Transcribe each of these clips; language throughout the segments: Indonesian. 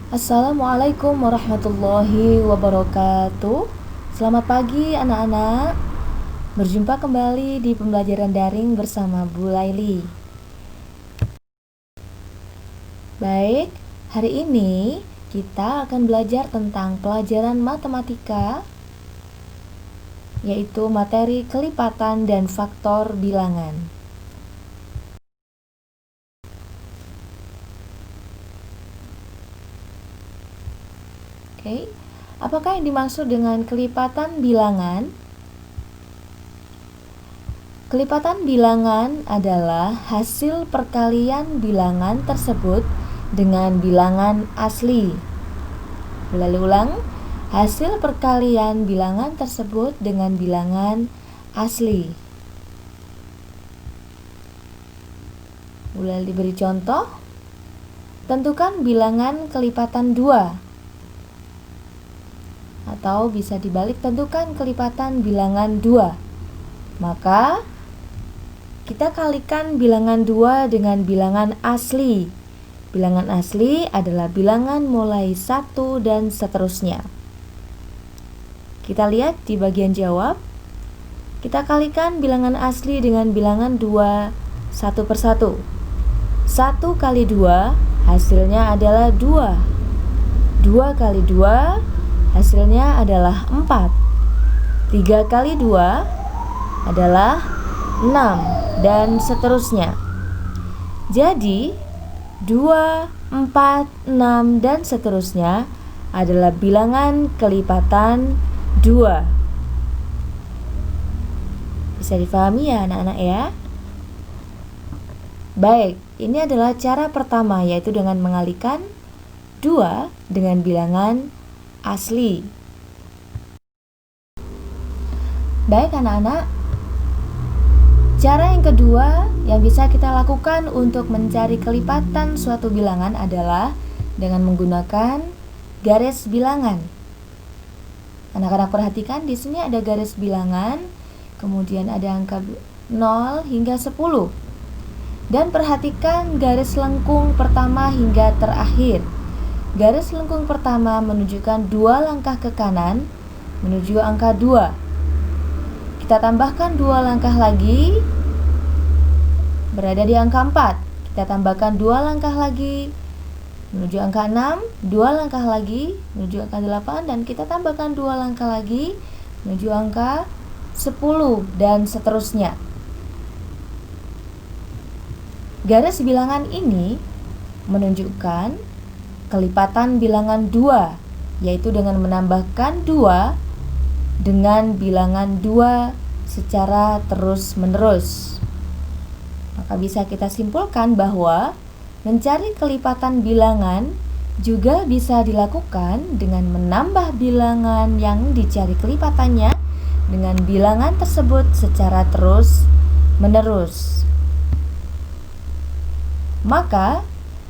Assalamualaikum warahmatullahi wabarakatuh. Selamat pagi anak-anak. Berjumpa kembali di pembelajaran daring bersama Bu Laili. Baik, hari ini kita akan belajar tentang pelajaran matematika, yaitu materi kelipatan dan faktor bilangan. Oke, apakah yang dimaksud dengan kelipatan bilangan? Kelipatan bilangan adalah hasil perkalian bilangan tersebut dengan bilangan asli. Ulang, hasil perkalian bilangan tersebut dengan bilangan asli. Boleh diberi contoh? Tentukan bilangan kelipatan 2. Atau bisa dibalik, tentukan kelipatan bilangan 2. Maka kita kalikan bilangan 2 dengan bilangan asli. Bilangan asli adalah bilangan mulai 1 dan seterusnya. Kita lihat di bagian jawab. Kita kalikan bilangan asli dengan bilangan 2 satu persatu. 1 kali 2 hasilnya adalah 2. 2 kali 2 hasilnya adalah 4. 3 kali 2 adalah 6 dan seterusnya. Jadi 2, 4, 6 dan seterusnya adalah bilangan kelipatan 2. Bisa difahami ya anak-anak ya? Baik, ini adalah cara pertama, yaitu dengan mengalikan 2 dengan bilangan asli. Baik anak-anak, cara yang kedua yang bisa kita lakukan untuk mencari kelipatan suatu bilangan adalah dengan menggunakan garis bilangan. Anak-anak perhatikan, di sini ada garis bilangan, kemudian ada angka 0 hingga 10. Dan perhatikan garis lengkung pertama hingga terakhir. Garis lengkung pertama menunjukkan 2 langkah ke kanan menuju angka 2. Kita tambahkan 2 langkah lagi berada di angka 4. Kita tambahkan 2 langkah lagi menuju angka 6, 2 langkah lagi menuju angka 8, dan kita tambahkan 2 langkah lagi menuju angka 10 dan seterusnya. Garis bilangan ini menunjukkan kelipatan bilangan 2, yaitu dengan menambahkan 2 dengan bilangan 2 secara terus-menerus. Maka bisa kita simpulkan bahwa mencari kelipatan bilangan juga bisa dilakukan dengan menambah bilangan yang dicari kelipatannya dengan bilangan tersebut secara terus-menerus. Maka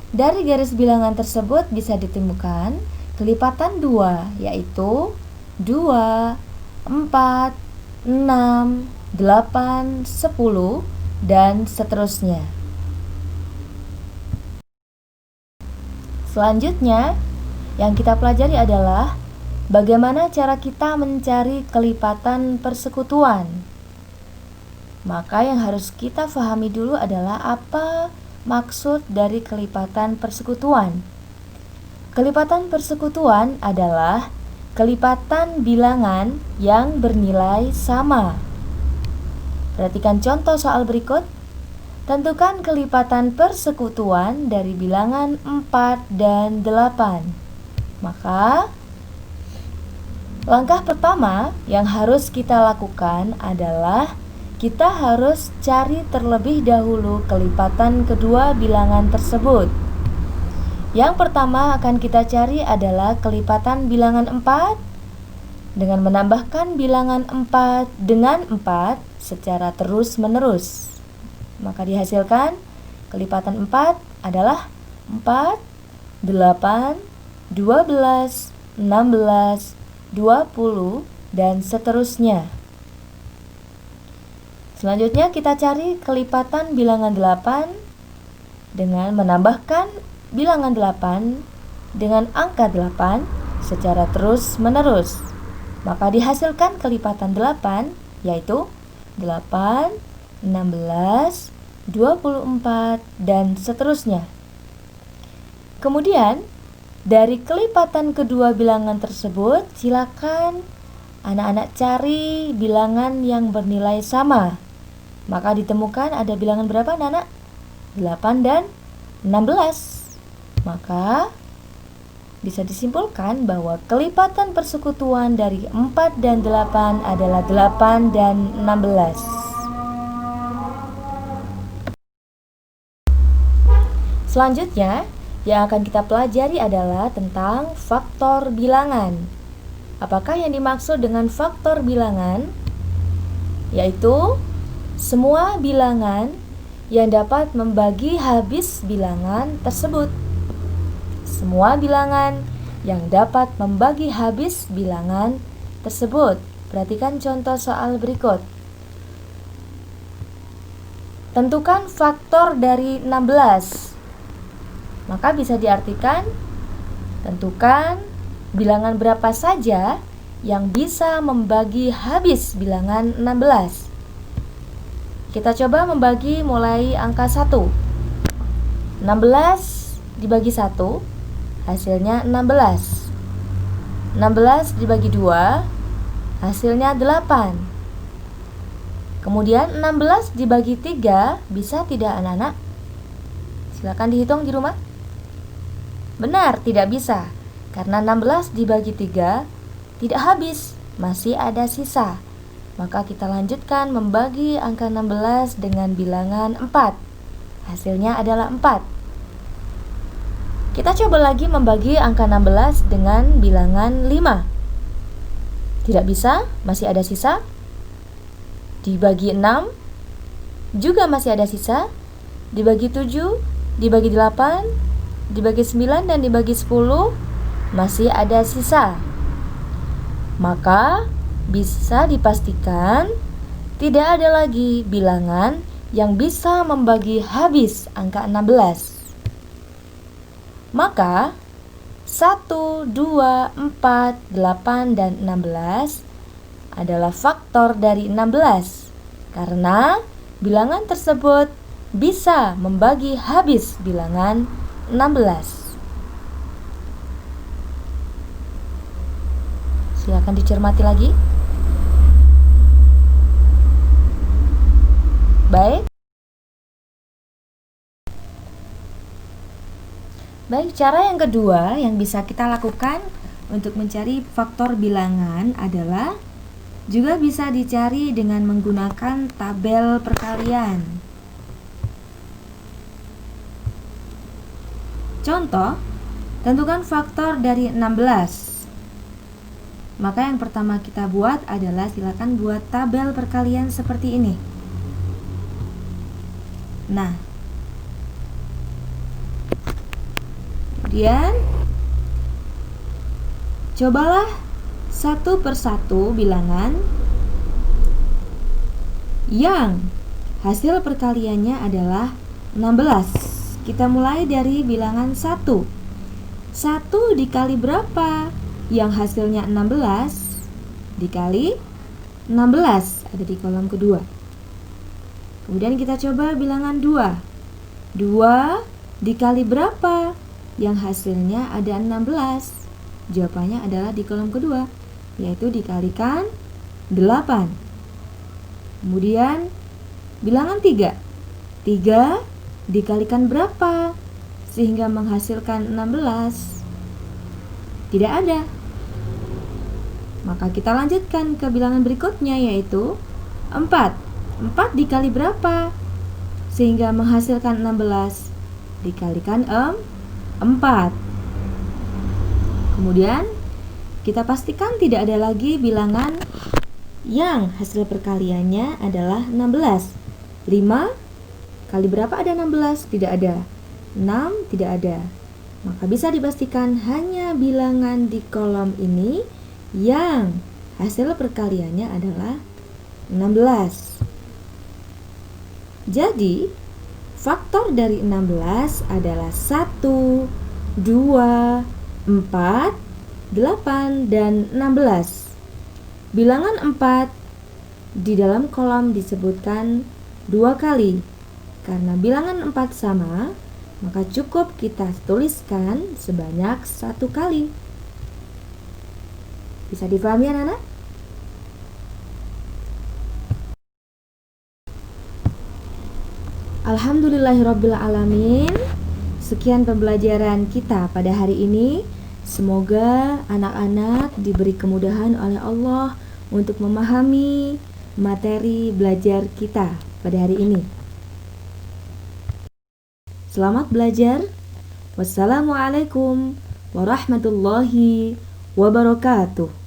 dari garis bilangan tersebut bisa ditemukan kelipatan 2, yaitu 2, 4, 6, 8, 10, dan seterusnya. Selanjutnya, yang kita pelajari adalah bagaimana cara kita mencari kelipatan persekutuan. Maka yang harus kita pahami dulu adalah apa maksud dari kelipatan persekutuan. Kelipatan persekutuan adalah kelipatan bilangan yang bernilai sama. Perhatikan contoh soal berikut. Tentukan kelipatan persekutuan dari bilangan 4 dan 8. Maka langkah pertama yang harus kita lakukan adalah kita harus cari terlebih dahulu kelipatan kedua bilangan tersebut. Yang pertama akan kita cari adalah kelipatan bilangan 4 dengan menambahkan bilangan 4 dengan 4 secara terus-menerus. Maka dihasilkan kelipatan 4 adalah 4, 8, 12, 16, 20, dan seterusnya. Selanjutnya kita cari kelipatan bilangan 8 dengan menambahkan bilangan 8 dengan angka 8 secara terus-menerus. Maka dihasilkan kelipatan 8, yaitu 8, 16, 24, dan seterusnya. Kemudian, dari kelipatan kedua bilangan tersebut, silakan anak-anak cari bilangan yang bernilai sama. Maka ditemukan ada bilangan berapa, anak-anak? 8 dan 16. Maka bisa disimpulkan bahwa kelipatan persekutuan dari 4 dan 8 adalah 8 dan 16. Selanjutnya, yang akan kita pelajari adalah tentang faktor bilangan. Apakah yang dimaksud dengan faktor bilangan? Yaitu semua bilangan yang dapat membagi habis bilangan tersebut. Semua bilangan yang dapat membagi habis bilangan tersebut. Perhatikan contoh soal berikut. Tentukan faktor dari 16. Maka bisa diartikan, tentukan bilangan berapa saja yang bisa membagi habis bilangan 16. Kita coba membagi mulai angka 1. 16 dibagi 1, hasilnya 16. 16 dibagi 2, hasilnya 8. Kemudian 16 dibagi 3, bisa tidak anak-anak? Silakan dihitung di rumah. Benar, tidak bisa. Karena 16 dibagi 3 tidak habis, masih ada sisa. Maka kita lanjutkan membagi angka 16 dengan bilangan 4. Hasilnya adalah 4. Kita coba lagi membagi angka 16 dengan bilangan 5. Tidak bisa, masih ada sisa. Dibagi 6 juga masih ada sisa. Dibagi 7, dibagi 8, dibagi 9, dan dibagi 10 masih ada sisa. Maka bisa dipastikan tidak ada lagi bilangan yang bisa membagi habis angka 16. Maka 1, 2, 4, 8, dan 16 adalah faktor dari 16 karena bilangan tersebut bisa membagi habis bilangan 16. Silakan dicermati lagi. Baik. Baik, cara yang kedua yang bisa kita lakukan untuk mencari faktor bilangan adalah juga bisa dicari dengan menggunakan tabel perkalian. Contoh, tentukan faktor dari 16. Maka yang pertama kita buat adalah silakan buat tabel perkalian seperti ini. Nah, kemudian cobalah satu persatu bilangan yang hasil perkaliannya adalah 16. Kita mulai dari bilangan 1. 1 dikali berapa? Yang hasilnya 16 dikali 16 ada di kolom kedua. Kemudian kita coba bilangan 2. 2 dikali berapa? Yang hasilnya ada 16. Jawabannya adalah di kolom kedua, yaitu dikalikan 8. Kemudian bilangan 3. 3 dikalikan berapa sehingga menghasilkan 16? Tidak ada. Maka kita lanjutkan ke bilangan berikutnya, yaitu 4. 4 dikali berapa sehingga menghasilkan 16? Dikalikan 4. Kemudian kita pastikan tidak ada lagi bilangan yang hasil perkaliannya adalah 16. 5 kali berapa ada 16? Tidak ada. 6 tidak ada. Maka bisa dipastikan hanya bilangan di kolom ini yang hasil perkaliannya adalah 16. Jadi, faktor dari 16 adalah 1, 2, 4, 8, dan 16. Bilangan 4 di dalam kolom disebutkan 2 kali. Karena bilangan 4 sama, maka cukup kita tuliskan sebanyak 1 kali. Bisa difahami anak-anak? Alhamdulillahirrabbilalamin. Sekian pembelajaran kita pada hari ini. Semoga anak-anak diberi kemudahan oleh Allah untuk memahami materi belajar kita pada hari ini. Selamat belajar. Wassalamualaikum warahmatullahi wabarakatuh.